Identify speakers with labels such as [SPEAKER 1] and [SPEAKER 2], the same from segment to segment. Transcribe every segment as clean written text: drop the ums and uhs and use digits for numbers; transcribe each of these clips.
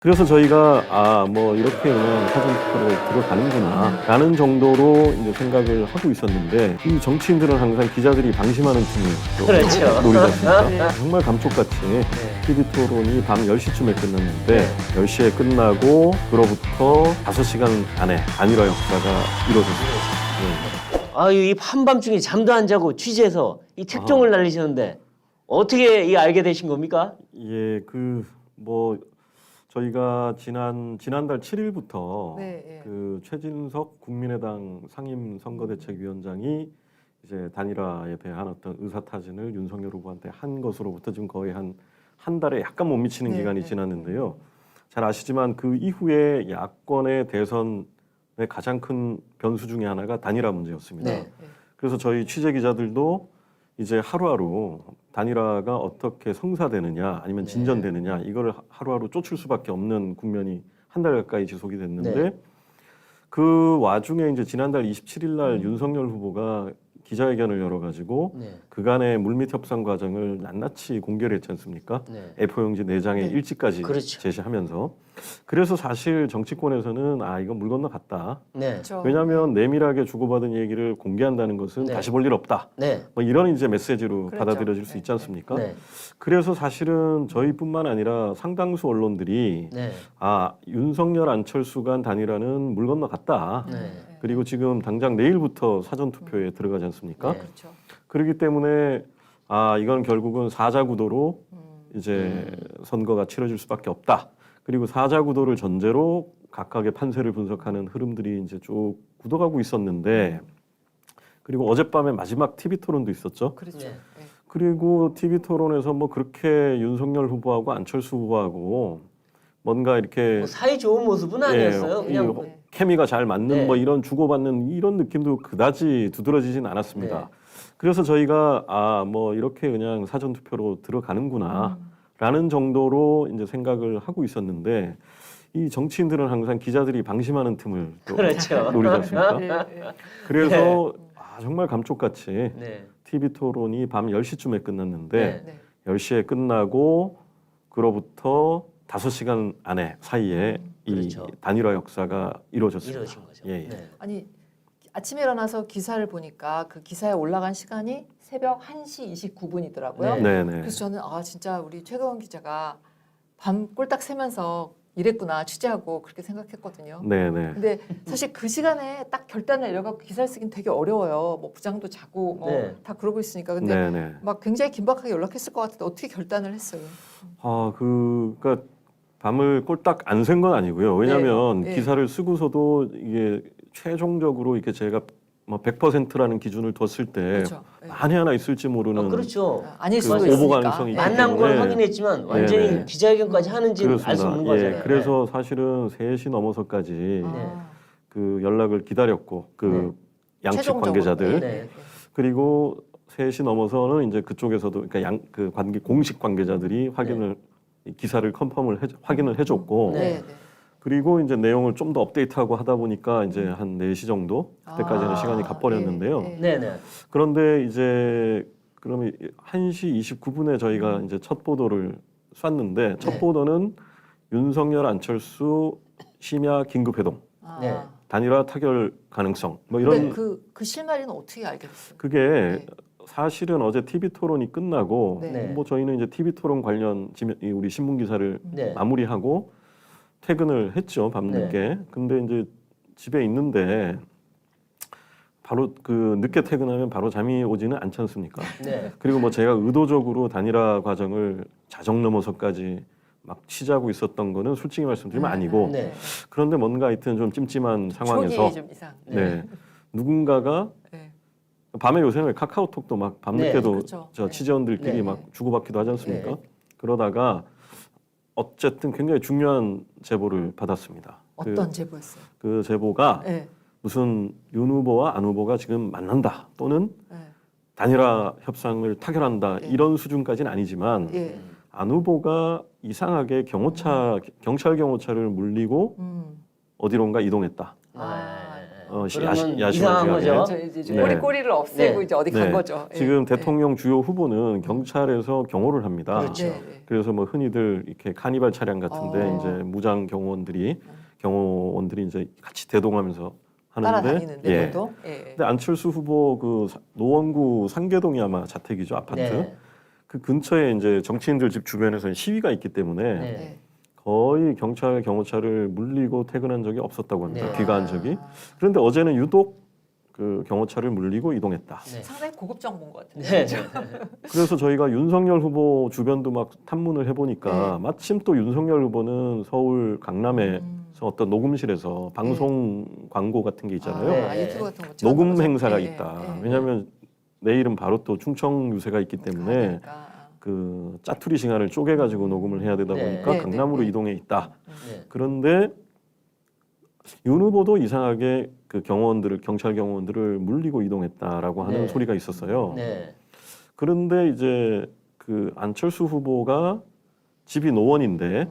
[SPEAKER 1] 그래서 저희가 뭐 이렇게 그냥 사전 투표로 들어가는구나 라는 정도로 이제 생각을 하고 있었는데, 이 정치인들은 항상 기자들이 방심하는 팀을 또
[SPEAKER 2] 그렇죠.
[SPEAKER 1] 노리지 않습니까?
[SPEAKER 2] 네.
[SPEAKER 1] 정말 감쪽같이 TV 토론이 밤 10시쯤에 끝났는데
[SPEAKER 2] 네.
[SPEAKER 1] 10시에 끝나고 그로부터 5시간 안에 단일화 역사가 이루어졌습니다.
[SPEAKER 2] 이 한밤중에 잠도 안 자고 취재해서 이 특종을 날리셨는데 어떻게 이 알게 되신 겁니까?
[SPEAKER 1] 예, 뭐 저희가 지난달 7일부터 그 최진석 국민의당 상임선거대책위원장이 이제 단일화에 대한 어떤 의사타진을 윤석열 후보한테 한 것으로부터 지금 거의 한 달에 약간 못 미치는 기간이 지났는데요. 잘 아시지만 그 이후에 야권의 대선의 가장 큰 변수 중에 하나가 단일화 문제였습니다. 그래서 저희 취재 기자들도 이제 하루하루 단일화가 어떻게 성사되느냐 아니면 진전되느냐 이거를 하루하루 쫓을 수밖에 없는 국면이 한 달 가까이 지속이 됐는데, 그 와중에 이제 지난달 27일 날 윤석열 후보가 기자회견을 열어가지고 그간의 물밑 협상 과정을 낱낱이 공개를 했지 않습니까? A4용지 4장의 일지까지 제시하면서. 그래서 사실 정치권에서는 이건 물 건너갔다.
[SPEAKER 3] 그렇죠.
[SPEAKER 1] 왜냐하면 내밀하게 주고받은 얘기를 공개한다는 것은 다시 볼 일 없다. 뭐 이런 이제 메시지로 받아들여질 수 있지 않습니까? 그래서 사실은 저희뿐만 아니라 상당수 언론들이 윤석열 안철수 간 단일화는 물 건너갔다. 그리고 지금 당장 내일부터 사전 투표에 들어가지 않습니까?
[SPEAKER 3] 그렇죠.
[SPEAKER 1] 그렇기 때문에 이건 결국은 사자 구도로 이제 선거가 치러질 수밖에 없다. 그리고 사자 구도를 전제로 각각의 판세를 분석하는 흐름들이 이제 쭉 굳어가고 있었는데, 그리고 어젯밤에 마지막 TV 토론도 있었죠.
[SPEAKER 3] 그렇죠.
[SPEAKER 1] 그리고 TV 토론에서 뭐 그렇게 윤석열 후보하고 안철수 후보하고 뭔가 이렇게
[SPEAKER 2] 뭐 사이 좋은 모습은 아니었어요. 그냥
[SPEAKER 1] 케미가 잘 맞는 뭐 이런 주고받는 이런 느낌도 그다지 두드러지진 않았습니다. 그래서 저희가 뭐 이렇게 그냥 사전 투표로 들어가는구나 라는 정도로 이제 생각을 하고 있었는데, 이 정치인들은 항상 기자들이 방심하는 틈을 또 노리지 않습니까? 그래서 정말 감쪽같이 TV 토론이 밤 10시쯤에 끝났는데 10시에 끝나고 그로부터 5시간 안에 사이에 이 단일화 역사가 이루어졌습니다.
[SPEAKER 2] 이루어진 거죠.
[SPEAKER 3] 아니 아침에 일어나서 기사를 보니까 그 기사에 올라간 시간이 새벽 1시 29분이더라고요. 그래서 저는 진짜 우리 최가원 기자가 밤 꼴딱 새면서 이랬구나 취재하고 그렇게 생각했거든요. 근데 사실 그 시간에 딱 결단을 내려갖고 기사를 쓰긴 되게 어려워요. 뭐 부장도 자고 다 그러고 있으니까. 근데 막 굉장히 긴박하게 연락했을 것 같은데 어떻게 결단을 했어요?
[SPEAKER 1] 그러니까 밤을 꼴딱 안 샌 건 아니고요. 왜냐하면 기사를 쓰고서도 이게 최종적으로 이렇게 제가 뭐 100%라는 기준을 뒀을 때 만에 하나 있을지 모르는
[SPEAKER 3] 아닐 수도
[SPEAKER 1] 오보
[SPEAKER 3] 있으니까.
[SPEAKER 1] 가능성이 있기
[SPEAKER 2] 만난 걸
[SPEAKER 1] 때문에.
[SPEAKER 2] 확인했지만 완전히 기자회견까지 하는지는 알 수 없는 거잖아요.
[SPEAKER 1] 그래서 사실은 3시 넘어서까지 그 연락을 기다렸고 그 양측 관계자들 그리고 3시 넘어서는 이제 그쪽에서도 그러니까 공식 관계자들이 기사를 확인을 해줬고 그리고 이제 내용을 좀 더 업데이트하고 하다 보니까 이제 한 4시 정도 그때까지는 시간이 가버렸는데요. 그런데 이제 그러면 1시 29분에 저희가 이제 첫 보도를 쐈는데 첫 보도는 윤석열 안철수 심야 긴급 회동 단일화 타결 가능성 뭐 이런.
[SPEAKER 3] 그 실마리는 어떻게 알게 됐어요?
[SPEAKER 1] 그게 사실은 어제 TV 토론이 끝나고 뭐 저희는 이제 TV 토론 관련 우리 신문 기사를 마무리하고 퇴근을 했죠, 밤늦게. 근데 이제 집에 있는데 바로 그 늦게 퇴근하면 바로 잠이 오지는 않지 않습니까? 그리고 뭐 제가 의도적으로 단일화 과정을 자정 넘어서까지 막 취재하고 있었던 거는 솔직히 말씀드리면 아니고, 그런데 뭔가 하여튼 좀 찜찜한 상황에서
[SPEAKER 3] 좀 이상.
[SPEAKER 1] 누군가가 밤에 요새는 카카오톡도 막 밤늦게도 저 취재원들끼리 막 주고받기도 하지 않습니까? 그러다가 어쨌든 굉장히 중요한 제보를 받았습니다.
[SPEAKER 3] 어떤 제보였어요?
[SPEAKER 1] 그 제보가 무슨 윤 후보와 안 후보가 지금 만난다 또는 단일화 협상을 타결한다 이런 수준까지는 아니지만 안 후보가 이상하게 경찰 경호차를 물리고 어디론가 이동했다.
[SPEAKER 2] 그러면 이상한
[SPEAKER 1] 야심하게.
[SPEAKER 2] 거죠.
[SPEAKER 3] 이제
[SPEAKER 1] 네.
[SPEAKER 3] 꼬리를 없애고
[SPEAKER 2] 네.
[SPEAKER 3] 이제 어디 간 거죠. 예.
[SPEAKER 1] 지금 대통령 주요 후보는 경찰에서 경호를 합니다.
[SPEAKER 2] 그렇죠.
[SPEAKER 3] 네.
[SPEAKER 1] 그래서 뭐 흔히들 이렇게 카니발 차량 같은데 이제 무장 경호원들이 이제 같이 대동하면서 하는데
[SPEAKER 3] 따라다니는데
[SPEAKER 1] 예.
[SPEAKER 3] 도 예.
[SPEAKER 1] 근데 안철수 후보 그 노원구 상계동이 아마 자택이죠, 아파트.
[SPEAKER 2] 네.
[SPEAKER 1] 그 근처에 이제 정치인들 집 주변에서 시위가 있기 때문에
[SPEAKER 2] 네.
[SPEAKER 3] 네.
[SPEAKER 1] 거의 경찰 경호차를 물리고 퇴근한 적이 없었다고 합니다.
[SPEAKER 2] 네.
[SPEAKER 1] 귀가한 적이. 그런데 어제는 유독 그 경호차를 물리고 이동했다.
[SPEAKER 2] 네.
[SPEAKER 3] 상당히 고급 정보인 것 같은데.
[SPEAKER 2] 네.
[SPEAKER 1] 그래서 저희가 윤석열 후보 주변도 막 탐문을 해보니까
[SPEAKER 3] 네.
[SPEAKER 1] 마침 또 윤석열 후보는 서울 강남에서 어떤 녹음실에서 방송 광고 같은 게 있잖아요.
[SPEAKER 2] 네.
[SPEAKER 3] 유튜브 같은 거
[SPEAKER 1] 녹음
[SPEAKER 3] 찍어서
[SPEAKER 1] 행사가
[SPEAKER 3] 예,
[SPEAKER 1] 있다.
[SPEAKER 3] 예, 예.
[SPEAKER 1] 왜냐하면 내일은 바로 또 충청 유세가 있기 때문에
[SPEAKER 3] 그러니까.
[SPEAKER 1] 그 짜투리 시간을 쪼개가지고 녹음을 해야 되다
[SPEAKER 2] 네.
[SPEAKER 1] 보니까
[SPEAKER 3] 네,
[SPEAKER 1] 강남으로
[SPEAKER 3] 네.
[SPEAKER 1] 이동해 있다.
[SPEAKER 2] 네.
[SPEAKER 1] 그런데 윤 후보도 이상하게 그 경찰 경호원들을 물리고 이동했다라고 하는
[SPEAKER 2] 네.
[SPEAKER 1] 소리가 있었어요.
[SPEAKER 2] 네.
[SPEAKER 1] 그런데 이제 그 안철수 후보가 집이 노원인데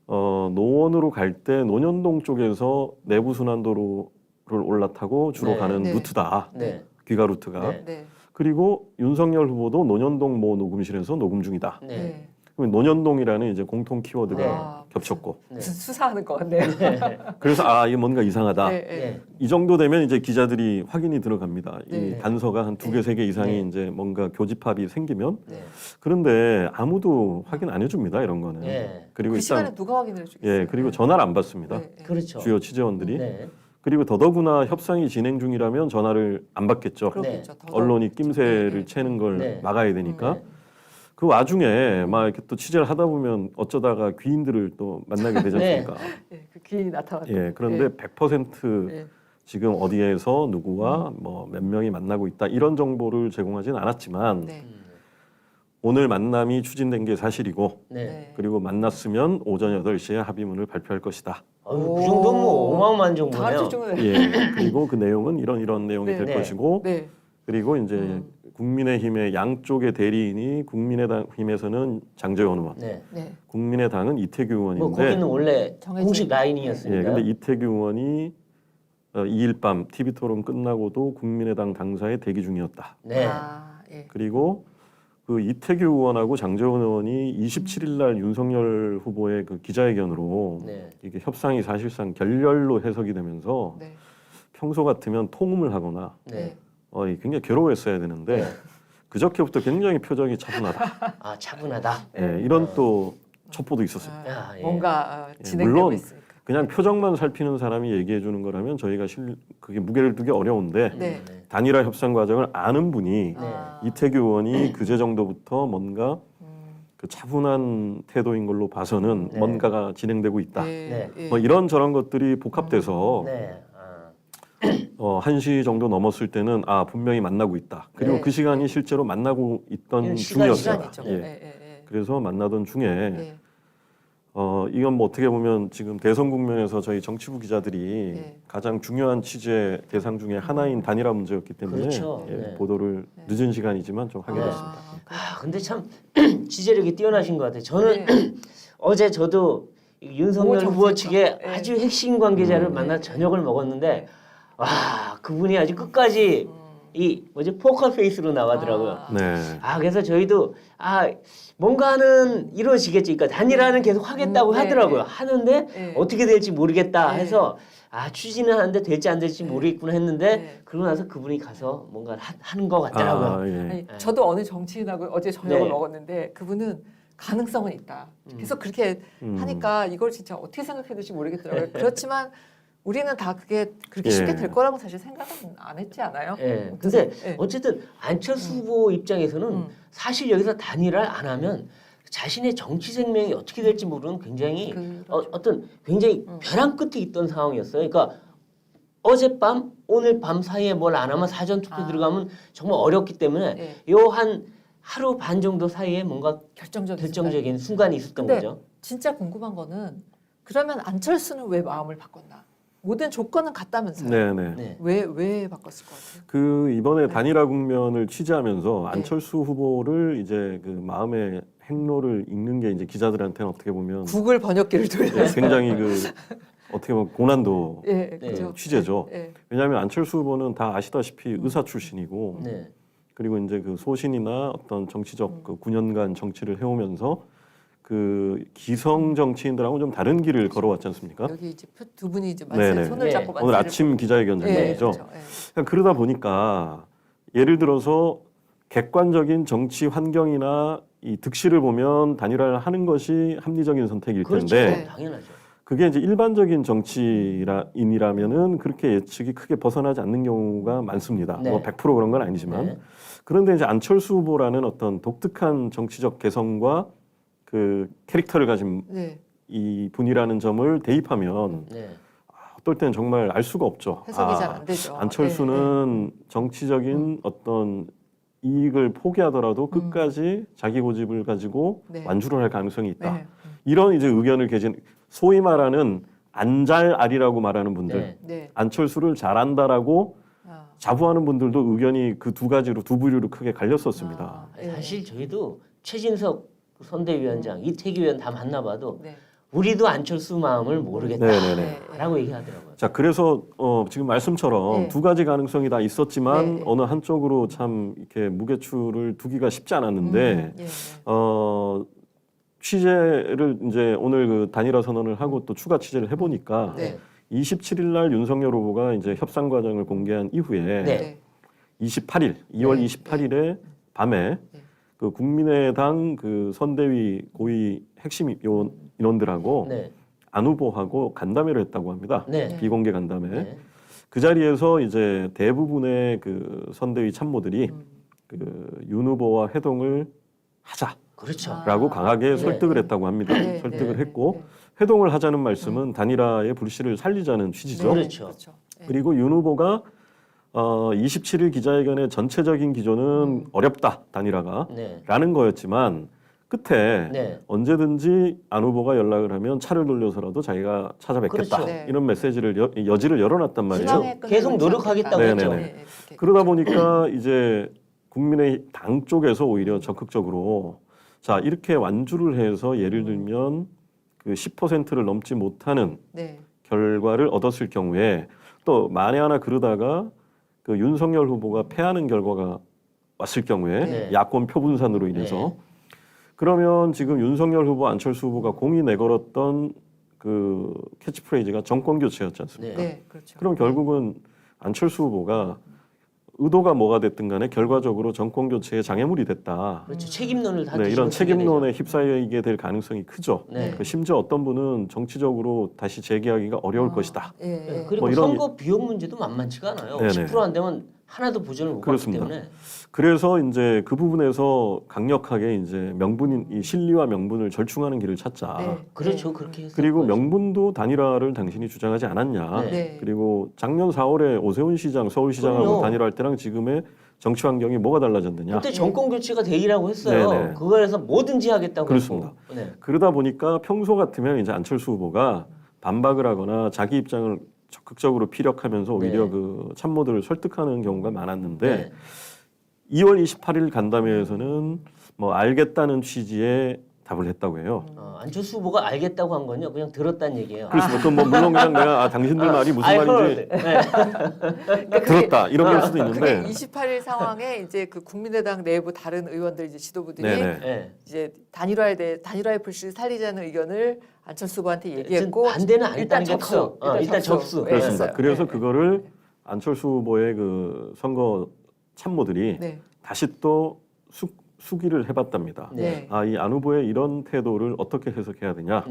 [SPEAKER 1] 노원으로 갈 때 논현동 쪽에서 내부순환도로를 올라타고 주로
[SPEAKER 2] 네.
[SPEAKER 1] 가는
[SPEAKER 3] 네.
[SPEAKER 1] 루트다.
[SPEAKER 2] 네.
[SPEAKER 1] 귀가 루트가.
[SPEAKER 2] 네.
[SPEAKER 3] 네.
[SPEAKER 1] 그리고 윤석열 후보도 논현동 모 녹음실에서 녹음 중이다.
[SPEAKER 2] 네.
[SPEAKER 3] 네.
[SPEAKER 1] 그럼 논현동이라는 이제 공통 키워드가
[SPEAKER 2] 네.
[SPEAKER 1] 겹쳤고.
[SPEAKER 2] 네.
[SPEAKER 3] 무슨 수사하는 것 같네요.
[SPEAKER 1] 그래서 이게 뭔가 이상하다.
[SPEAKER 3] 네, 네.
[SPEAKER 2] 네.
[SPEAKER 1] 이 정도 되면 이제 기자들이 확인이 들어갑니다.
[SPEAKER 3] 네.
[SPEAKER 1] 이 단서가 한 2개, 3개 이상이
[SPEAKER 2] 네.
[SPEAKER 1] 이제 뭔가 교집합이 생기면
[SPEAKER 2] 네.
[SPEAKER 1] 그런데 아무도 확인 안 해줍니다. 이런 거는.
[SPEAKER 2] 네.
[SPEAKER 1] 그리고
[SPEAKER 3] 그
[SPEAKER 1] 일단
[SPEAKER 3] 시간에 누가 확인해 주겠어요?
[SPEAKER 1] 예 그리고 전화를 안 받습니다.
[SPEAKER 3] 네, 네.
[SPEAKER 2] 그렇죠.
[SPEAKER 1] 주요 취재원들이.
[SPEAKER 2] 네.
[SPEAKER 1] 그리고 더더구나 협상이 진행 중이라면 전화를 안 받겠죠.
[SPEAKER 3] 그렇겠죠. 더더욱.
[SPEAKER 1] 언론이 낌새를
[SPEAKER 3] 네.
[SPEAKER 1] 채는 걸
[SPEAKER 2] 네.
[SPEAKER 1] 막아야 되니까.
[SPEAKER 2] 네.
[SPEAKER 1] 그 와중에 막 이렇게 또 취재를 하다 보면 어쩌다가 귀인들을 또 만나게 되지 않습니까?
[SPEAKER 3] 예, 그 기인이 나타났다.
[SPEAKER 1] 예, 그런데 100%
[SPEAKER 3] 예.
[SPEAKER 1] 지금 어디에서 누구와 뭐 몇 명이 만나고 있다 이런 정보를 제공하진 않았지만
[SPEAKER 3] 네.
[SPEAKER 1] 오늘 만남이 추진된 게 사실이고
[SPEAKER 2] 네.
[SPEAKER 3] 네.
[SPEAKER 1] 그리고 만났으면 오전 8시에 합의문을 발표할 것이다.
[SPEAKER 2] 그 정도면 뭐 어마어마한 정보네요.
[SPEAKER 3] 다음 주 중에.
[SPEAKER 1] 예, 그리고 그 내용은 이런 내용이
[SPEAKER 3] 네.
[SPEAKER 1] 될
[SPEAKER 2] 네.
[SPEAKER 1] 것이고
[SPEAKER 3] 네.
[SPEAKER 1] 그리고 이제 국민의힘의 양쪽의 대리인이 국민의힘에서는 장제원 의원,
[SPEAKER 2] 네.
[SPEAKER 3] 네.
[SPEAKER 1] 국민의당은 이태규
[SPEAKER 2] 뭐
[SPEAKER 1] 의원인데
[SPEAKER 2] 거기는 원래
[SPEAKER 3] 정해진-
[SPEAKER 2] 공식
[SPEAKER 1] 예,
[SPEAKER 2] 라인이었습니다.
[SPEAKER 1] 근데 이태규 의원이 2일 밤 TV 토론 끝나고도 국민의당 당사에 대기 중이었다.
[SPEAKER 2] 네.
[SPEAKER 3] 예.
[SPEAKER 1] 그리고 그 이태규 의원하고 장제원 의원이 27일 날 윤석열 후보의 그 기자회견으로
[SPEAKER 2] 네.
[SPEAKER 1] 이게 협상이 사실상 결렬로 해석이 되면서
[SPEAKER 3] 네.
[SPEAKER 1] 평소 같으면 통음을 하거나
[SPEAKER 2] 네.
[SPEAKER 1] 굉장히 괴로워했어야 되는데
[SPEAKER 2] 네.
[SPEAKER 1] 그저께부터 굉장히 표정이 차분하다.
[SPEAKER 2] 아 차분하다.
[SPEAKER 1] 예, 이런 또 첩보도 있었어요.
[SPEAKER 2] 야, 예.
[SPEAKER 3] 뭔가
[SPEAKER 1] 예,
[SPEAKER 3] 진행되고
[SPEAKER 1] 물론
[SPEAKER 3] 있으니까.
[SPEAKER 1] 그냥 표정만 살피는 사람이 얘기해 주는 거라면 저희가 그게 무게를 두기 어려운데
[SPEAKER 3] 네.
[SPEAKER 1] 단일화 협상 과정을 아는 분이
[SPEAKER 3] 아.
[SPEAKER 1] 이태규 의원이 그제 정도부터 뭔가 그 차분한 태도인 걸로 봐서는
[SPEAKER 2] 네.
[SPEAKER 1] 뭔가가 진행되고 있다.
[SPEAKER 3] 네.
[SPEAKER 2] 네.
[SPEAKER 3] 예.
[SPEAKER 1] 뭐 이런 저런 것들이 복합돼서
[SPEAKER 2] 네.
[SPEAKER 1] 1시 정도 넘었을 때는 분명히 만나고 있다. 그리고
[SPEAKER 2] 네.
[SPEAKER 1] 그 시간이 실제로 만나고 있던
[SPEAKER 2] 시간이죠.
[SPEAKER 1] 중이었어요.
[SPEAKER 3] 시간이죠.
[SPEAKER 1] 예.
[SPEAKER 3] 예. 예.
[SPEAKER 1] 그래서 만나던 중에
[SPEAKER 3] 예.
[SPEAKER 1] 이건 뭐 어떻게 보면 지금 대선 국면에서 저희 정치부 기자들이
[SPEAKER 3] 네.
[SPEAKER 1] 가장 중요한 취재 대상 중에 하나인 단일화 문제였기 때문에
[SPEAKER 2] 그렇죠.
[SPEAKER 1] 예,
[SPEAKER 2] 네.
[SPEAKER 1] 보도를 늦은 시간이지만 좀 하게 됐습니다.
[SPEAKER 2] 근데 참 지지력이 뛰어나신 것 같아요. 저는
[SPEAKER 3] 네.
[SPEAKER 2] 어제 저도 이 윤석열
[SPEAKER 3] 오,
[SPEAKER 2] 후보
[SPEAKER 3] 정치인가?
[SPEAKER 2] 측의
[SPEAKER 3] 네.
[SPEAKER 2] 아주 핵심 관계자를 만나 저녁을 먹었는데 와 그분이 아주 끝까지 이 포커 페이스로 나가더라고요.
[SPEAKER 1] 네.
[SPEAKER 2] 그래서 저희도 뭔가는 이루어지겠지. 그러니까 단일화는 계속 하겠다고
[SPEAKER 3] 네,
[SPEAKER 2] 하더라고요.
[SPEAKER 3] 네.
[SPEAKER 2] 하는데
[SPEAKER 3] 네.
[SPEAKER 2] 어떻게 될지 모르겠다
[SPEAKER 3] 네.
[SPEAKER 2] 해서 추진은 하는데 될지 안 될지 모르겠구나 했는데
[SPEAKER 3] 네.
[SPEAKER 2] 그러고 나서 그분이 가서 뭔가 하는 것 같더라고요.
[SPEAKER 1] 예.
[SPEAKER 3] 아니, 저도 어느 정치인하고 어제 저녁을
[SPEAKER 2] 네.
[SPEAKER 3] 먹었는데 그분은 가능성은 있다. 계속 그렇게 하니까 이걸 진짜 어떻게 생각해야 될지 모르겠더라고요. 그렇지만 우리는 다 그게 그렇게 쉽게
[SPEAKER 1] 예.
[SPEAKER 3] 될 거라고 사실 생각은 안 했지 않아요?
[SPEAKER 2] 예.
[SPEAKER 3] 그래서,
[SPEAKER 2] 근데
[SPEAKER 3] 예.
[SPEAKER 2] 어쨌든 안철수 후보 입장에서는 사실 여기서 단일화를 안 하면 자신의 정치 생명이 어떻게 될지 모르는 굉장히
[SPEAKER 3] 그렇죠.
[SPEAKER 2] 어떤 굉장히 벼랑 끝에 있던 상황이었어요. 그러니까 어젯밤 오늘 밤 사이에 뭘 안 하면 사전 투표 들어가면 정말 어렵기 때문에
[SPEAKER 3] 예.
[SPEAKER 2] 요 한 하루 반 정도 사이에 뭔가 결정적인 순간이 있었던
[SPEAKER 3] 근데
[SPEAKER 2] 거죠.
[SPEAKER 3] 진짜 궁금한 거는 그러면 안철수는 왜 마음을 바꿨나? 모든 조건은 같다면서요?
[SPEAKER 1] 네네.
[SPEAKER 2] 네.
[SPEAKER 3] 왜 바꿨을 것 같아요?
[SPEAKER 1] 그 이번에 단일화 국면을 취재하면서
[SPEAKER 3] 네.
[SPEAKER 1] 안철수 후보를 이제 그 마음의 행로를 읽는 게 이제 기자들한테는 어떻게 보면
[SPEAKER 3] 구글 번역기를 돌려.
[SPEAKER 1] 굉장히 그 어떻게 보면 고난도
[SPEAKER 3] 네,
[SPEAKER 1] 그 취재죠. 왜냐하면 안철수 후보는 다 아시다시피 의사 출신이고 그리고 이제 그 소신이나 어떤 정치적 그 9년간 정치를 해오면서 그 기성 정치인들하고 좀 다른 길을 걸어왔지 않습니까?
[SPEAKER 3] 여기 이제 두 분이 이제 말씀 손을 잡고
[SPEAKER 1] 오늘 아침 기자회견 장면이죠. 그러니까 그러다 보니까 예를 들어서 객관적인 정치 환경이나 이 득실을 보면 단일화를 하는 것이 합리적인 선택일 텐데
[SPEAKER 2] 당연하죠.
[SPEAKER 1] 그게 이제 일반적인 정치인이라면은 그렇게 예측이 크게 벗어나지 않는 경우가 많습니다. 뭐 100% 그런 건 아니지만 그런데 이제 안철수 후보라는 어떤 독특한 정치적 개성과 그 캐릭터를 가진 이 분이라는 점을 대입하면 어떨 때는 정말 알 수가 없죠.
[SPEAKER 3] 해석이 잘 안 되죠.
[SPEAKER 1] 안철수는 정치적인 어떤 이익을 포기하더라도 끝까지 자기 고집을 가지고 완주를 할 가능성이 있다. 이런 이제 의견을 계신 소위 말하는 안잘알이라고 말하는 분들, 안철수를 잘한다라고 자부하는 분들도 의견이 그 두 가지로 두 부류로 크게 갈렸었습니다.
[SPEAKER 2] 사실 저희도 최진석 선대위원장, 이태규 의원 다 만나봐도 우리도 안철수 마음을 모르겠다라고 얘기하더라고요.
[SPEAKER 1] 자, 그래서 지금 말씀처럼 두 가지 가능성이 다 있었지만 어느 한쪽으로 참 이렇게 무게추를 두기가 쉽지 않았는데 취재를 이제 오늘 그 단일화 선언을 하고 또 추가 취재를 해보니까 27일 날 윤석열 후보가 이제 협상 과정을 공개한 이후에 28일, 2월 28일에 밤에 그 국민의당 그 선대위 고위 핵심 인원들하고 안 후보하고 간담회를 했다고 합니다. 비공개 간담회. 그 자리에서 이제 대부분의 그 선대위 참모들이 그 윤 후보와 회동을 하자라고 강하게 설득을 했다고 합니다. 설득을 했고 회동을 하자는 말씀은 단일화의 불씨를 살리자는 취지죠. 그리고 윤 후보가 27일 기자회견의 전체적인 기조는 어렵다 단일화가 라는 거였지만 끝에 언제든지 안 후보가 연락을 하면 차를 돌려서라도 자기가 찾아뵙겠다 이런 메시지를 여지를 열어놨단 말이에요.
[SPEAKER 2] 계속 노력하겠다고 했죠.
[SPEAKER 1] 그러다 보니까 이제 국민의당 쪽에서 오히려 적극적으로 자 이렇게 완주를 해서 예를 들면 그 10%를 넘지 못하는 결과를 얻었을 경우에 또 만에 하나 그러다가 그 윤석열 후보가 패하는 결과가 왔을 경우에 야권 표분산으로 인해서 그러면 지금 윤석열 후보, 안철수 후보가 공이 내걸었던 그 캐치프레이즈가 정권 교체였지 않습니까? 그럼 결국은 안철수 후보가 의도가 뭐가 됐든 간에 결과적으로 정권 교체의 장애물이 됐다.
[SPEAKER 2] 책임론을 다
[SPEAKER 1] 이런 책임론에 휩싸이게 될 가능성이 크죠. 그 심지어 어떤 분은 정치적으로 다시 재기하기가 어려울 것이다.
[SPEAKER 2] 그리고
[SPEAKER 1] 이런
[SPEAKER 2] 선거 비용 문제도 만만치가 않아요. 10%안 되면 하나도 보전을 못 받기 때문에.
[SPEAKER 1] 그래서 이제 그 부분에서 강력하게 이제 명분인 이 실리와 명분을 절충하는 길을 찾자.
[SPEAKER 2] 그렇죠. 그렇게 했어요.
[SPEAKER 1] 그리고 명분도 단일화를 당신이 주장하지 않았냐. 그리고 작년 4월에 오세훈 시장 서울시장하고 단일화할 때랑 지금의 정치 환경이 뭐가 달라졌느냐.
[SPEAKER 2] 그때 정권 교체가 대의라고 했어요. 그거에서 뭐든지 하겠다고
[SPEAKER 1] 그렇습니다. 그러다 보니까 평소 같으면 이제 안철수 후보가 반박을 하거나 자기 입장을 적극적으로 피력하면서 오히려 그 참모들을 설득하는 경우가 많았는데 2월 28일 간담회에서는 뭐 알겠다는 취지의 답을 했다고 해요.
[SPEAKER 2] 안철수 후보가 알겠다고 한 건요, 그냥 들었다는 얘기예요.
[SPEAKER 1] 그렇습니다. 그럼 뭐 물론 그냥 내가 당신들 말이 무슨 말인지 들었다 이런 걸 수도 있는데.
[SPEAKER 3] 28일 상황에 이제 그 국민의당 내부 다른 의원들 이제 지도부들이 이제 단일화의 불씨를 살리자는 의견을 안철수 후보한테 얘기했고
[SPEAKER 2] 반대는 안 일단 접수. 일단 접수.
[SPEAKER 1] 그렇습니다. 그래서 그거를 안철수 후보의 그 선거 참모들이 다시 또 수기를 해봤답니다. 이 안 후보의 이런 태도를 어떻게 해석해야 되냐.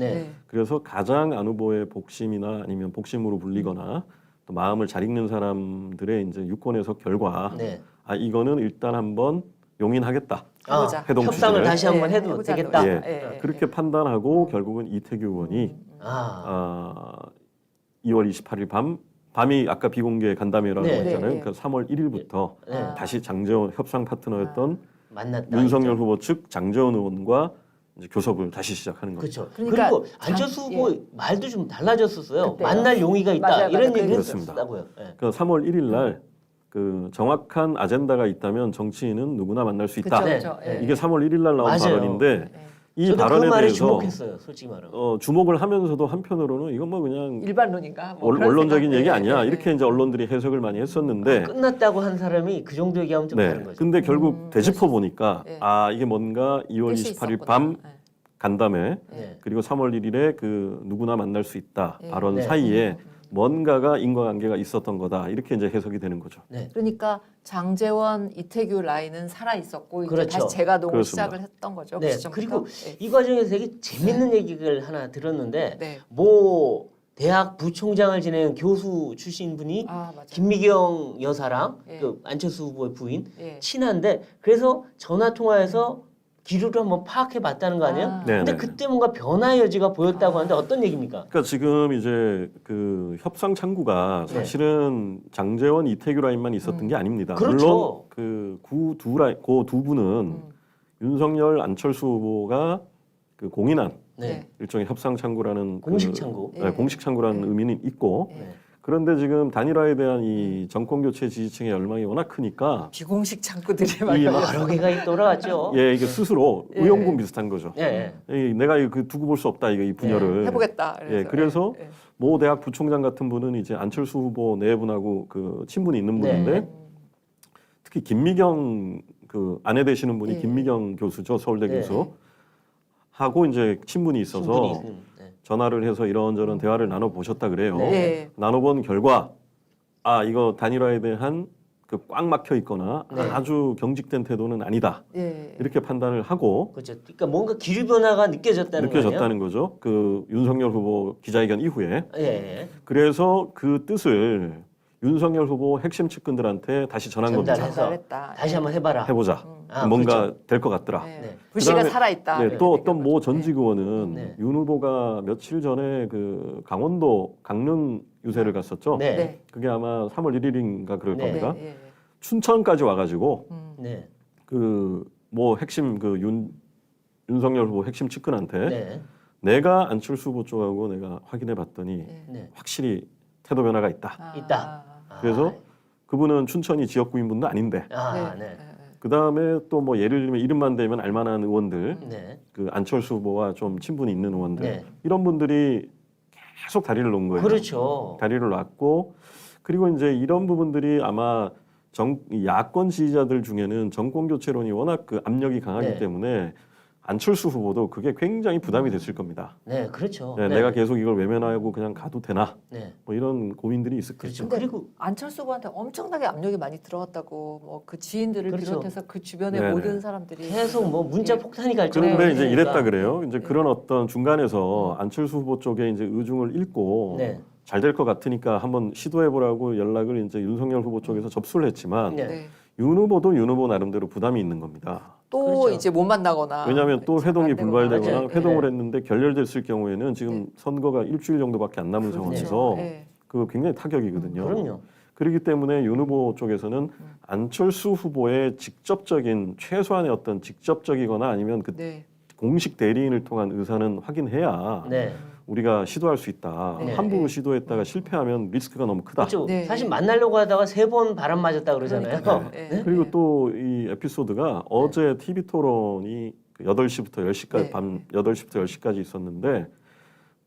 [SPEAKER 1] 그래서 가장 안 후보의 복심이나 아니면 복심으로 불리거나 또 마음을 잘 읽는 사람들의 이제 유권 해석 결과 이거는 일단 한번 용인하겠다. 회동
[SPEAKER 2] 협상을
[SPEAKER 1] 취지를.
[SPEAKER 2] 다시 한번 해도 되겠다.
[SPEAKER 1] 그렇게 판단하고 결국은 이태규 의원이 2월 28일 밤이 아까 비공개 간담회라고 했잖아요. 그러니까 3월 1일부터 다시 장제원 협상 파트너였던
[SPEAKER 2] 만났다.
[SPEAKER 1] 윤석열 후보 측 장제원 의원과 이제 교섭을 다시 시작하는 거죠.
[SPEAKER 2] 그렇죠. 그리고 안철수 후보 말도 좀 달라졌었어요. 그때요. 만날 용의가 있다 이런 얘기를 했었다고요.
[SPEAKER 1] 그러니까 3월 1일 날 그 정확한 아젠다가 있다면 정치인은 누구나 만날 수 있다.
[SPEAKER 3] 그쵸.
[SPEAKER 1] 이게 3월 1일 날 나온 발언인데 이
[SPEAKER 2] 저도
[SPEAKER 1] 발언에
[SPEAKER 2] 그 말에
[SPEAKER 1] 대해서
[SPEAKER 2] 주목했어요, 솔직히 말하면.
[SPEAKER 1] 주목을 하면서도 한편으로는 이건 뭐 그냥
[SPEAKER 3] 일반론인가? 뭐 그런
[SPEAKER 1] 원론적인
[SPEAKER 3] 생각.
[SPEAKER 1] 얘기 아니야.
[SPEAKER 3] 네,
[SPEAKER 1] 이렇게
[SPEAKER 3] 네.
[SPEAKER 1] 이제 언론들이 해석을 많이 했었는데
[SPEAKER 2] 끝났다고 한 사람이 그 정도 얘기하면 좀 다른 거죠.
[SPEAKER 1] 근데 결국 되짚어 보니까
[SPEAKER 3] 네.
[SPEAKER 1] 이게 뭔가 2월
[SPEAKER 3] 뜻이
[SPEAKER 1] 28일
[SPEAKER 3] 있었구나.
[SPEAKER 1] 밤
[SPEAKER 3] 네.
[SPEAKER 1] 간담회
[SPEAKER 2] 네.
[SPEAKER 1] 그리고 3월 1일에 그 누구나 만날 수 있다
[SPEAKER 3] 네.
[SPEAKER 1] 발언
[SPEAKER 2] 네.
[SPEAKER 1] 사이에 뭔가가 인과관계가 있었던 거다 이렇게 이제 해석이 되는 거죠.
[SPEAKER 2] 네.
[SPEAKER 3] 그러니까 장제원, 이태규 라인은 살아 있었고 이제
[SPEAKER 2] 그렇죠.
[SPEAKER 3] 다시 재가동을
[SPEAKER 1] 그렇습니다.
[SPEAKER 3] 시작을 했던 거죠.
[SPEAKER 2] 네.
[SPEAKER 3] 그 시점부터.
[SPEAKER 2] 그리고
[SPEAKER 3] 네.
[SPEAKER 2] 이 과정에서 되게 재밌는 얘기를 하나 들었는데
[SPEAKER 3] 네.
[SPEAKER 2] 모 대학 부총장을 지내는 교수 출신 분이
[SPEAKER 3] 맞아요.
[SPEAKER 2] 김미경 여사랑
[SPEAKER 3] 예.
[SPEAKER 2] 그 안철수 후보의 부인
[SPEAKER 3] 예.
[SPEAKER 2] 친한데 그래서 전화 통화해서 기류를 한번 파악해 봤다는 거 아니에요?
[SPEAKER 3] 아.
[SPEAKER 1] 네,
[SPEAKER 2] 근데
[SPEAKER 1] 네.
[SPEAKER 2] 그때 뭔가 변화의 여지가 보였다고 하는데 어떤 얘기입니까?
[SPEAKER 1] 그러니까 지금 이제 그 협상 창구가
[SPEAKER 2] 네.
[SPEAKER 1] 사실은 장제원, 이태규 라인만 있었던 게 아닙니다.
[SPEAKER 2] 그렇죠.
[SPEAKER 1] 물론 그두 분은 윤석열, 안철수 후보가 그 공인한
[SPEAKER 2] 네.
[SPEAKER 1] 일종의 협상 창구라는
[SPEAKER 2] 공식 창구.
[SPEAKER 3] 예.
[SPEAKER 1] 공식 창구라는 의미는 있고
[SPEAKER 3] 예.
[SPEAKER 2] 네.
[SPEAKER 1] 그런데 지금 단일화에 대한 이 정권 교체 지지층의 열망이 워낙 크니까
[SPEAKER 3] 비공식 창구들이 막
[SPEAKER 1] 이
[SPEAKER 2] 여러 개가 돌아왔죠.
[SPEAKER 1] 이게 스스로
[SPEAKER 3] 예.
[SPEAKER 1] 의용군 비슷한 거죠.
[SPEAKER 2] 예.
[SPEAKER 1] 내가 이거 두고 볼 수 없다 이 분야를
[SPEAKER 3] 해보겠다.
[SPEAKER 1] 그래서
[SPEAKER 3] 예.
[SPEAKER 1] 모 대학 부총장 같은 분은 이제 안철수 후보 네 분하고 그 친분이 있는 분인데
[SPEAKER 2] 네.
[SPEAKER 1] 특히 김미경 그 아내 되시는 분이
[SPEAKER 3] 예.
[SPEAKER 1] 김미경 교수죠 서울대
[SPEAKER 2] 네.
[SPEAKER 1] 교수 하고 이제 친분이 있어서
[SPEAKER 2] 충분히 있는, 네.
[SPEAKER 1] 전화를 해서 이런저런 대화를 나눠 보셨다 그래요.
[SPEAKER 2] 네.
[SPEAKER 3] 예.
[SPEAKER 1] 나눠본 결과 이거 단일화에 대한 그 꽉 막혀 있거나
[SPEAKER 2] 네.
[SPEAKER 1] 아주 경직된 태도는 아니다
[SPEAKER 3] 예.
[SPEAKER 1] 이렇게 판단을 하고
[SPEAKER 2] 그렇죠. 그러니까 뭔가 기류 변화가 느껴졌다는 거예요.
[SPEAKER 1] 느껴졌다는 거죠. 그 윤석열 후보 기자회견 이후에
[SPEAKER 2] 예.
[SPEAKER 1] 그래서 그 뜻을 윤석열 후보 핵심 측근들한테 다시 전한 겁니다.
[SPEAKER 2] 전달해서
[SPEAKER 3] 전달했다.
[SPEAKER 2] 다시 한번 해봐라.
[SPEAKER 1] 해보자.
[SPEAKER 2] 아,
[SPEAKER 1] 뭔가
[SPEAKER 2] 그렇죠.
[SPEAKER 1] 될 것 같더라.
[SPEAKER 3] 네.
[SPEAKER 2] 네.
[SPEAKER 3] 불씨가
[SPEAKER 1] 그다음에
[SPEAKER 3] 살아있다.
[SPEAKER 1] 네, 또
[SPEAKER 3] 이렇게
[SPEAKER 1] 어떤 모
[SPEAKER 3] 얘기한
[SPEAKER 1] 전직 의원은
[SPEAKER 2] 네.
[SPEAKER 1] 윤 후보가 며칠 전에 그 강원도 강릉 유세를 갔었죠.
[SPEAKER 2] 네.
[SPEAKER 3] 네.
[SPEAKER 1] 그게 아마 3월 1일인가 그럴
[SPEAKER 2] 네.
[SPEAKER 1] 겁니다.
[SPEAKER 3] 예.
[SPEAKER 1] 춘천까지 와가지고
[SPEAKER 2] 네.
[SPEAKER 1] 그 뭐 핵심 그 윤석열 후보 핵심 측근한테
[SPEAKER 2] 네.
[SPEAKER 1] 내가 안철수 후보 쪽하고 내가 확인해 봤더니
[SPEAKER 3] 예.
[SPEAKER 2] 네.
[SPEAKER 1] 확실히 태도 변화가 있다.
[SPEAKER 2] 있다.
[SPEAKER 1] 그래서 그분은 춘천이 지역구인분도 아닌데
[SPEAKER 2] 네.
[SPEAKER 1] 그 다음에 또 뭐 예를 들면 이름만 대면 알만한 의원들
[SPEAKER 2] 네.
[SPEAKER 1] 그 안철수 후보와 좀 친분이 있는 의원들
[SPEAKER 2] 네.
[SPEAKER 1] 이런 분들이 계속 다리를 놓은 거예요.
[SPEAKER 2] 그렇죠.
[SPEAKER 1] 다리를 놨고 그리고 이제 이런 부분들이 아마 야권 지지자들 중에는 정권 교체론이 워낙 그 압력이 강하기
[SPEAKER 2] 네.
[SPEAKER 1] 때문에 안철수 후보도 그게 굉장히 부담이 됐을 겁니다.
[SPEAKER 2] 네, 그렇죠.
[SPEAKER 1] 네, 내가 계속 이걸 외면하고 그냥 가도 되나?
[SPEAKER 2] 네.
[SPEAKER 1] 뭐 이런 고민들이 있었겠죠.
[SPEAKER 2] 그렇죠. 그리고
[SPEAKER 3] 안철수 후보한테 엄청나게 압력이 많이 들어왔다고 뭐 그 지인들을
[SPEAKER 2] 그렇죠.
[SPEAKER 3] 비롯해서 그 주변의
[SPEAKER 1] 네네.
[SPEAKER 3] 모든 사람들이
[SPEAKER 2] 계속 뭐 문자
[SPEAKER 3] 예.
[SPEAKER 2] 폭탄이 갈
[SPEAKER 1] 그런데
[SPEAKER 2] 정도로
[SPEAKER 1] 이제
[SPEAKER 2] 되니까.
[SPEAKER 1] 이랬다 그래요. 이제
[SPEAKER 3] 네.
[SPEAKER 1] 그런 어떤 중간에서 안철수 후보 쪽에 이제 의중을 읽고
[SPEAKER 2] 네.
[SPEAKER 1] 잘 될 것 같으니까 한번 시도해 보라고 연락을 이제 윤석열 후보 쪽에서 접수를 했지만
[SPEAKER 2] 네.
[SPEAKER 3] 네.
[SPEAKER 1] 윤 후보도 윤 후보 나름대로 부담이 있는 겁니다.
[SPEAKER 3] 또
[SPEAKER 2] 그렇죠.
[SPEAKER 3] 이제 못 만나거나
[SPEAKER 1] 왜냐하면 또
[SPEAKER 3] 이제
[SPEAKER 1] 회동이
[SPEAKER 3] 안 되거나.
[SPEAKER 1] 불발되거나
[SPEAKER 2] 맞아요.
[SPEAKER 1] 회동을
[SPEAKER 2] 네.
[SPEAKER 1] 했는데 결렬됐을 경우에는 지금 선거가 일주일 정도밖에 안 남은
[SPEAKER 3] 그렇죠.
[SPEAKER 1] 상황에서
[SPEAKER 3] 네.
[SPEAKER 1] 그 굉장히 타격이거든요.
[SPEAKER 2] 그럼요.
[SPEAKER 1] 그렇기 때문에 윤 후보 쪽에서는 안철수 후보의 직접적인 최소한의 어떤 직접적이거나 아니면 그
[SPEAKER 3] 네.
[SPEAKER 1] 공식 대리인을 통한 의사는 확인해야
[SPEAKER 2] 네.
[SPEAKER 1] 우리가 시도할 수 있다.
[SPEAKER 2] 네.
[SPEAKER 1] 함부로 시도했다가 실패하면 리스크가 너무 크다.
[SPEAKER 2] 그렇죠.
[SPEAKER 3] 네.
[SPEAKER 2] 사실 만나려고 하다가 3번 바람 맞았다 그러잖아요.
[SPEAKER 3] 그러니까요. 네.
[SPEAKER 1] 그리고 또 이 에피소드가 어제 TV 토론이 8시부터 10시까지
[SPEAKER 3] 네.
[SPEAKER 1] 밤 8시부터 10시까지 있었는데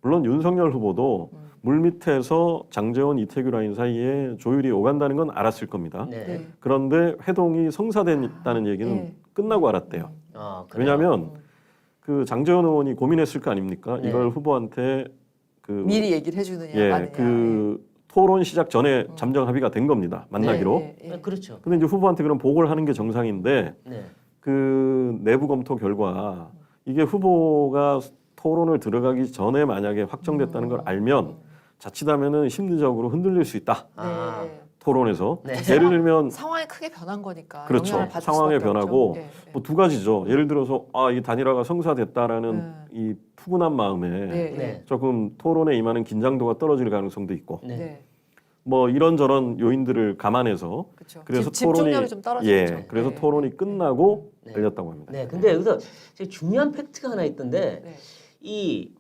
[SPEAKER 1] 물론 윤석열 후보도 물밑에서 장제원 이태규 라인 사이에 조율이 오간다는 건 알았을 겁니다.
[SPEAKER 2] 네.
[SPEAKER 3] 네.
[SPEAKER 1] 그런데 회동이 성사됐다는 얘기는
[SPEAKER 3] 네.
[SPEAKER 1] 끝나고 알았대요.
[SPEAKER 2] 아, 그래요?
[SPEAKER 1] 왜냐하면 그 장제원 의원이 고민했을 거 아닙니까?
[SPEAKER 2] 네.
[SPEAKER 1] 이걸 후보한테 그
[SPEAKER 3] 미리 얘기를 해주느냐 마느냐.
[SPEAKER 1] 그 토론 시작 전에 잠정 합의가 된 겁니다. 만나기로.
[SPEAKER 3] 예, 예, 예.
[SPEAKER 2] 네, 그렇죠.
[SPEAKER 1] 근데 이제 후보한테 그럼 보고를 하는 게 정상인데
[SPEAKER 2] 네.
[SPEAKER 1] 그 내부 검토 결과 이게 후보가 토론을 들어가기 전에 만약에 확정됐다는 걸 알면 자칫하면은 심리적으로 흔들릴 수 있다.
[SPEAKER 2] 아.
[SPEAKER 3] 네.
[SPEAKER 1] 토론에서
[SPEAKER 2] 네.
[SPEAKER 1] 예를 들면
[SPEAKER 3] 상황이 크게 변한 거니까.
[SPEAKER 1] 그렇죠.
[SPEAKER 3] 영향을 받을
[SPEAKER 1] 상황의
[SPEAKER 3] 수밖에
[SPEAKER 1] 변화고
[SPEAKER 3] 없죠. 예, 예.
[SPEAKER 1] 뭐 두 가지죠. 예를 들어서 이 단일화가 성사됐다라는 이 푸근한 마음에
[SPEAKER 3] 네,
[SPEAKER 2] 네.
[SPEAKER 1] 조금 토론에 임하는 긴장도가 떨어질 가능성도 있고
[SPEAKER 2] 네.
[SPEAKER 3] 네.
[SPEAKER 1] 뭐 이런저런 요인들을 감안해서
[SPEAKER 3] 그렇죠.
[SPEAKER 1] 그래서
[SPEAKER 3] 집중력이
[SPEAKER 1] 토론이
[SPEAKER 3] 좀 떨어지죠.
[SPEAKER 1] 그래서
[SPEAKER 3] 네.
[SPEAKER 1] 토론이 끝나고
[SPEAKER 2] 네.
[SPEAKER 1] 열렸다고 합니다.
[SPEAKER 2] 네. 근데 여기서 되게 중요한 팩트가 하나 있던데
[SPEAKER 3] 네.
[SPEAKER 2] 이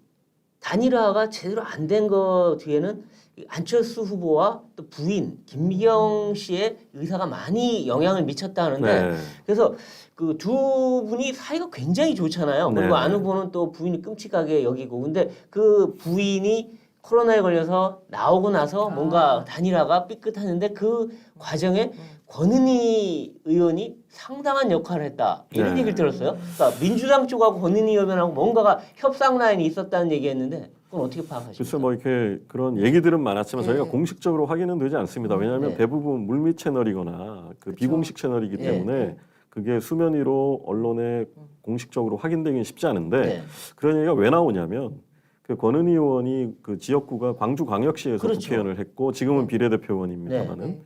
[SPEAKER 2] 단일화가 제대로 안 된 거 뒤에는 안철수 후보와 또 부인 김미경 씨의 의사가 많이 영향을 미쳤다 하는데
[SPEAKER 1] 네.
[SPEAKER 2] 그래서 그 두 분이 사이가 굉장히 좋잖아요. 그리고
[SPEAKER 1] 네.
[SPEAKER 2] 안 후보는 또 부인이 끔찍하게 여기고 근데 그 부인이 코로나에 걸려서 나오고 나서 뭔가 단일화가 삐끗하는데 그 과정에 권은희 의원이 상당한 역할을 했다. 이런
[SPEAKER 1] 네.
[SPEAKER 2] 얘기를 들었어요. 그러니까 민주당 쪽하고 권은희 의원하고 뭔가가 협상 라인이 있었다는 얘기했는데 그건 어떻게 파악하십니까?
[SPEAKER 1] 글쎄 뭐 이렇게 그런 얘기들은 많았지만
[SPEAKER 3] 네.
[SPEAKER 1] 저희가 공식적으로 확인은 되지 않습니다. 왜냐하면
[SPEAKER 2] 네.
[SPEAKER 1] 대부분 물밑 채널이거나 그
[SPEAKER 3] 그쵸.
[SPEAKER 1] 비공식 채널이기
[SPEAKER 2] 네.
[SPEAKER 1] 때문에 그게 수면 위로 언론에 공식적으로 확인되기는 쉽지 않은데
[SPEAKER 2] 네.
[SPEAKER 1] 그런 얘기가 왜 나오냐면 그 권은희 의원이 그 지역구가 광주광역시에서
[SPEAKER 2] 그렇죠.
[SPEAKER 1] 국회의원을 했고 지금은 비례대표 의원입니다만은
[SPEAKER 3] 네.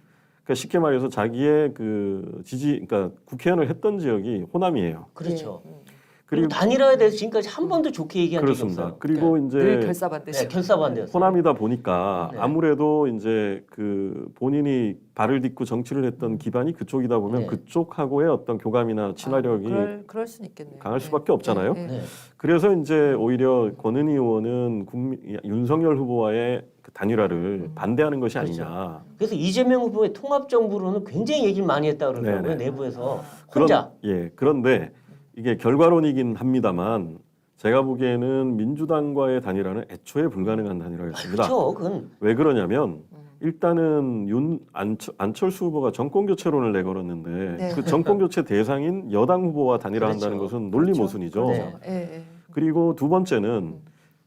[SPEAKER 1] 그러니까 쉽게 말해서 자기의 그 그러니까 국회의원을 했던 지역이 호남이에요.
[SPEAKER 2] 그렇죠.
[SPEAKER 3] 네.
[SPEAKER 2] 그리고 단일화에 대해서 지금까지 한 번도 좋게 얘기한 적이
[SPEAKER 1] 그렇습니다.
[SPEAKER 2] 없어요.
[SPEAKER 1] 그리고
[SPEAKER 3] 늘
[SPEAKER 1] 이제
[SPEAKER 3] 결사반대시.
[SPEAKER 2] 네, 결사반대였어요.
[SPEAKER 1] 호남이다 보니까
[SPEAKER 2] 네.
[SPEAKER 1] 아무래도 이제 그 본인이 발을 딛고 정치를 했던 기반이 그쪽이다 보면
[SPEAKER 2] 네.
[SPEAKER 1] 그쪽하고의 어떤 교감이나 친화력이
[SPEAKER 3] 그럴 수는 있겠네요.
[SPEAKER 1] 강할 수밖에 없잖아요.
[SPEAKER 2] 네.
[SPEAKER 1] 그래서 이제 오히려 권은희 의원은 윤석열 후보와의 그 단일화를 반대하는 것이
[SPEAKER 2] 그렇죠.
[SPEAKER 1] 아니냐.
[SPEAKER 2] 그래서 이재명 후보의 통합 정부로는 굉장히 얘기를 많이 했다 그러더라고요.
[SPEAKER 1] 네네.
[SPEAKER 2] 내부에서 혼자.
[SPEAKER 1] 그런데 이게 결과론이긴 합니다만 제가 보기에는 민주당과의 단일화는 애초에 불가능한 단일화였습니다.
[SPEAKER 2] 그렇죠. 그건
[SPEAKER 1] 왜 그러냐면 일단은 안철수 후보가 정권 교체론을 내걸었는데
[SPEAKER 3] 네.
[SPEAKER 1] 그 정권 교체 대상인 여당 후보와 단일화한다는
[SPEAKER 2] 그렇죠.
[SPEAKER 1] 것은 논리
[SPEAKER 3] 그렇죠.
[SPEAKER 1] 모순이죠.
[SPEAKER 2] 네.
[SPEAKER 3] 예.
[SPEAKER 1] 그리고 두 번째는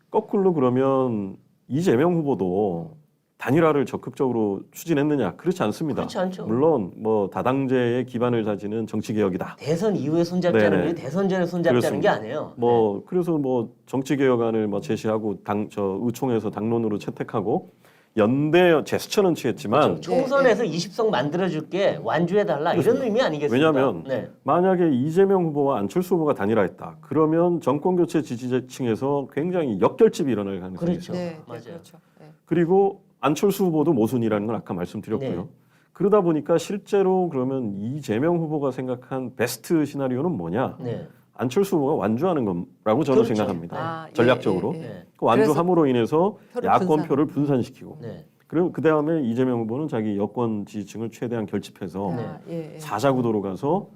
[SPEAKER 1] 거꾸로 그러면 이재명 후보도 단일화를 적극적으로 추진했느냐? 그렇지 않습니다.
[SPEAKER 2] 그렇지 않죠.
[SPEAKER 1] 물론 뭐 다당제의 기반을 다지는 정치 개혁이다.
[SPEAKER 2] 대선 이후에 손잡자는
[SPEAKER 1] 네네.
[SPEAKER 2] 게 대선 전에 손잡자는 게
[SPEAKER 1] 그렇습니다.
[SPEAKER 2] 아니에요.
[SPEAKER 1] 뭐 그래서 뭐 정치 개혁안을 뭐 제시하고 의총에서 당론으로 채택하고 연대 제스처는 취했지만
[SPEAKER 2] 그렇죠. 총선에서 20석 만들어줄게 완주해달라 이런 의미 아니겠습니까?
[SPEAKER 1] 왜냐하면
[SPEAKER 2] 네.
[SPEAKER 1] 만약에 이재명 후보와 안철수 후보가 단일화했다. 그러면 정권 교체 지지층에서 굉장히 역결집이 일어날 가능성이
[SPEAKER 2] 그렇죠.
[SPEAKER 1] 있어요.
[SPEAKER 3] 네,
[SPEAKER 2] 맞아요.
[SPEAKER 3] 그렇죠. 네.
[SPEAKER 1] 그리고 안철수 후보도 모순이라는 건 아까 말씀드렸고요.
[SPEAKER 2] 네.
[SPEAKER 1] 그러다 보니까 실제로 그러면 이재명 후보가 생각한 베스트 시나리오는 뭐냐?
[SPEAKER 2] 네.
[SPEAKER 1] 안철수 후보가 완주하는 거라고 저는
[SPEAKER 2] 그렇죠.
[SPEAKER 1] 생각합니다.
[SPEAKER 3] 아,
[SPEAKER 1] 전략적으로.
[SPEAKER 3] 예, 예, 예.
[SPEAKER 2] 네.
[SPEAKER 1] 그 완주함으로 인해서
[SPEAKER 3] 표를
[SPEAKER 1] 야권표를 분산시키고
[SPEAKER 2] 네.
[SPEAKER 1] 그리고 그 다음에 이재명 후보는 자기 여권 지지층을 최대한 결집해서
[SPEAKER 3] 아, 예, 예.
[SPEAKER 1] 사자구도로 가서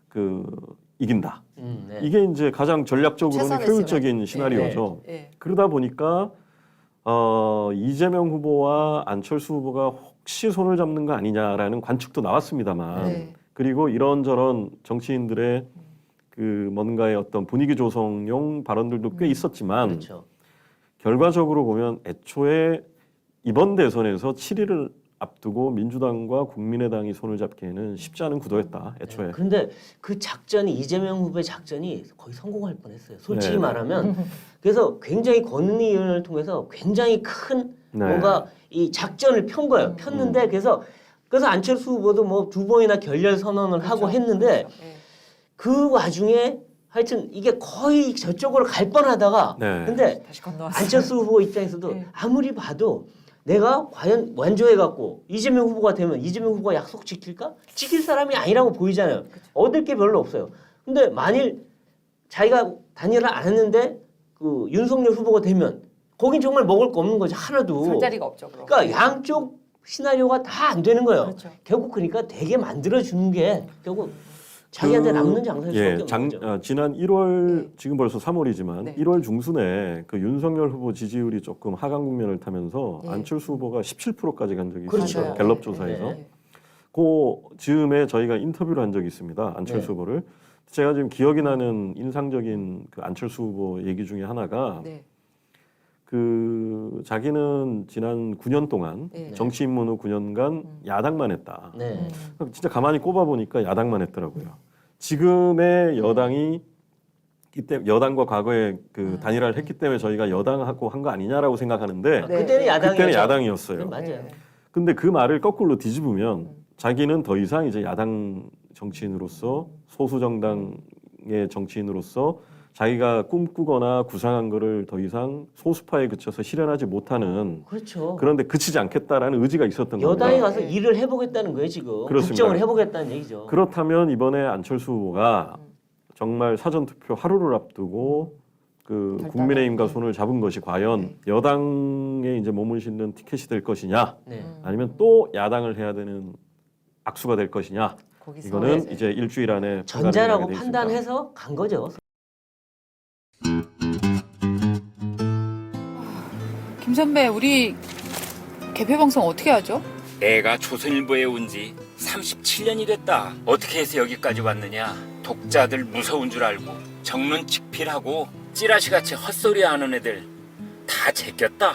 [SPEAKER 1] 그 이긴다.
[SPEAKER 2] 네.
[SPEAKER 1] 이게 이제 가장 전략적으로는
[SPEAKER 3] 최선의
[SPEAKER 1] 효율적인 시나리오죠.
[SPEAKER 3] 예, 예.
[SPEAKER 1] 그러다 보니까 이재명 후보와 안철수 후보가 혹시 손을 잡는 거 아니냐라는 관측도 나왔습니다만
[SPEAKER 3] 네.
[SPEAKER 1] 그리고 이런저런 정치인들의 그 뭔가의 어떤 분위기 조성용 발언들도 꽤 있었지만
[SPEAKER 2] 그렇죠.
[SPEAKER 1] 결과적으로 보면 애초에 이번 대선에서 7일을 앞두고 민주당과 국민의당이 손을 잡기에는 쉽지 않은 구도였다. 애초에.
[SPEAKER 2] 네. 근데 그 작전이 이재명 후보의 작전이 거의 성공할 뻔했어요. 솔직히
[SPEAKER 1] 네.
[SPEAKER 2] 말하면 그래서 굉장히 권은희 의원을 통해서 굉장히 큰
[SPEAKER 1] 네.
[SPEAKER 2] 뭔가 이 작전을 편 거예요. 폈는데 그래서 안철수 후보도 뭐 두 번이나 결렬 선언을 하고 했는데
[SPEAKER 3] 그렇죠. 예.
[SPEAKER 2] 그 와중에 하여튼 이게 거의 저쪽으로 갈 뻔하다가
[SPEAKER 1] 네.
[SPEAKER 2] 근데
[SPEAKER 3] 다시 건너왔어요.
[SPEAKER 2] 안철수 후보 입장에서도
[SPEAKER 3] 네.
[SPEAKER 2] 아무리 봐도 내가 과연 완주해갖고 이재명 후보가 되면 이재명 후보가 약속 지킬까? 지킬 사람이 아니라고 보이잖아요. 얻을 게 별로 없어요. 근데 만일 자기가 단일화 안 했는데 그 윤석열 후보가 되면 거긴 정말 먹을 거 없는 거죠. 하나도.
[SPEAKER 3] 설 자리가 없죠. 그럼.
[SPEAKER 2] 그러니까 양쪽 시나리오가 다 안 되는 거예요.
[SPEAKER 3] 그렇죠.
[SPEAKER 2] 결국 그러니까 되게 만들어주는 게 결국 자기한테 남는 장사일 수밖에 없는 거죠.
[SPEAKER 1] 지난 1월
[SPEAKER 3] 네.
[SPEAKER 1] 지금 벌써 3월이지만
[SPEAKER 3] 네.
[SPEAKER 1] 1월 중순에 그 윤석열 후보 지지율이 조금 하강 국면을 타면서
[SPEAKER 3] 네.
[SPEAKER 1] 안철수 후보가 17%까지 간 적이
[SPEAKER 2] 그렇죠.
[SPEAKER 1] 있어요.
[SPEAKER 3] 맞아요.
[SPEAKER 1] 갤럽
[SPEAKER 3] 네.
[SPEAKER 1] 조사에서.
[SPEAKER 3] 네.
[SPEAKER 1] 그 즈음에 저희가 인터뷰를 한 적이 있습니다. 안철수
[SPEAKER 2] 네.
[SPEAKER 1] 후보를. 제가 지금 기억이 나는 인상적인 그 안철수 후보 얘기 중에 하나가
[SPEAKER 3] 네.
[SPEAKER 1] 그 자기는 지난 9년 동안
[SPEAKER 3] 네.
[SPEAKER 1] 정치 입문 후 9년간 야당만 했다.
[SPEAKER 2] 네.
[SPEAKER 1] 진짜 가만히 꼽아 보니까 야당만 했더라고요. 지금의 여당이 이때 여당과 과거에 그 단일화를 했기 때문에 저희가 여당하고 한 거 아니냐라고 생각하는데
[SPEAKER 3] 네.
[SPEAKER 2] 그때는 야당이었죠.
[SPEAKER 1] 그때는 야당이었어요.
[SPEAKER 2] 맞아요.
[SPEAKER 3] 네.
[SPEAKER 1] 근데 그 말을 거꾸로 뒤집으면 자기는 더 이상 이제 야당 정치인으로서 소수 정당의 정치인으로서 자기가 꿈꾸거나 구상한 거를 더 이상 소수파에 그쳐서 실현하지 못하는
[SPEAKER 2] 그렇죠.
[SPEAKER 1] 그런데 그치지 않겠다라는 의지가 있었던 겁니다.
[SPEAKER 2] 여당에 가서
[SPEAKER 3] 네.
[SPEAKER 2] 일을 해보겠다는 거예요 지금.
[SPEAKER 1] 그렇습니다.
[SPEAKER 2] 국정을 해보겠다는 얘기죠.
[SPEAKER 1] 그렇다면 이번에 안철수 후보가 정말 사전투표 하루를 앞두고 그
[SPEAKER 3] 결단을,
[SPEAKER 1] 국민의힘과 손을 잡은 것이 과연 여당에 이제 몸을 싣는 티켓이 될 것이냐, 아니면 또 야당을 해야 되는 악수가 될 것이냐. 이거는 이제 일주일 안에
[SPEAKER 2] 전자라고
[SPEAKER 1] 판단을 하게 돼
[SPEAKER 2] 판단해서 간 거죠.
[SPEAKER 4] 김 선배, 우리 개표 방송 어떻게 하죠?
[SPEAKER 5] 내가 조선일보에 온 지 37년이 됐다. 어떻게 해서 여기까지 왔느냐? 독자들 무서운 줄 알고 정론 직필하고 찌라시같이 헛소리 하는 애들 다 제꼈다.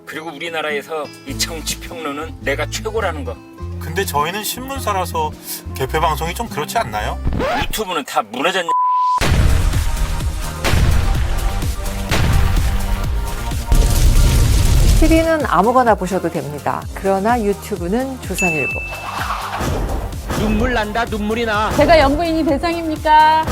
[SPEAKER 5] 그리고 우리나라에서 이 정치평론은 내가 최고라는 거.
[SPEAKER 6] 근데 저희는 신문사라서 개표 방송이 좀 그렇지 않나요?
[SPEAKER 5] 유튜브는 다 무너졌냐?
[SPEAKER 3] TV는 아무거나 보셔도 됩니다. 그러나 유튜브는 조선일보.
[SPEAKER 5] 눈물 난다, 눈물이 나.
[SPEAKER 4] 제가 영부인이 대상입니까?